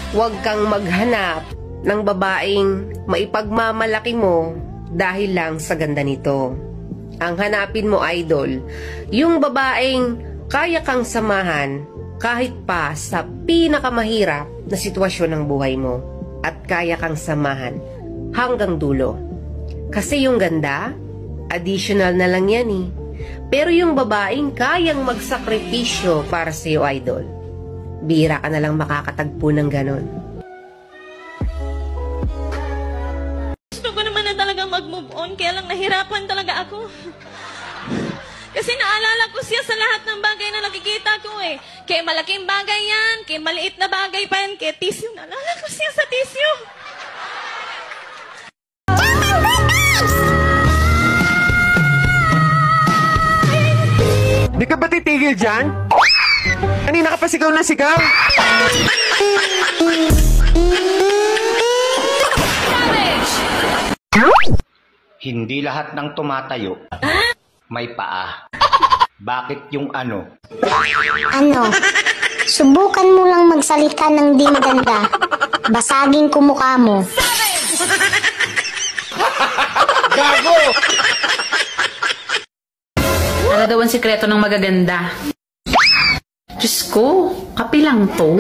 Huwag kang maghanap ng babaeng maipagmamalaki mo dahil lang sa ganda nito. Ang hanapin mo, idol, yung babaeng kaya kang samahan kahit pa sa pinakamahirap na sitwasyon ng buhay mo at kaya kang samahan hanggang dulo. Kasi yung ganda, additional na lang yan eh. Pero yung babaeng kayang magsakripisyo para sa iyo, idol, bihira ka na lang makakatagpo ng ganon. Gusto ko naman na talagang mag-move on, kaya lang nahirapan talaga ako. Kasi naalala ko siya sa lahat ng bagay na nakikita ko eh. Kaya malaking bagay yan, kaya maliit na bagay pa yan, kaya tissue. Naalala ko siya sa tissue. Di ka ba titigil dyan? Kanina ka pa sigaw na sigaw. Hindi lahat ng tumatayo may paa. Bakit yung ano? Ano? Subukan mo lang magsalita ng di maganda. Basagin ko mukha mo. Gago! Ano daw ang sikreto ng magaganda? Diyos ko, kape lang to.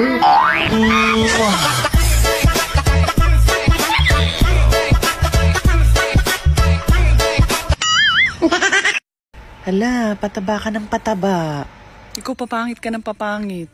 Hala, pataba ka ng pataba. Ikaw papangit ka ng papangit.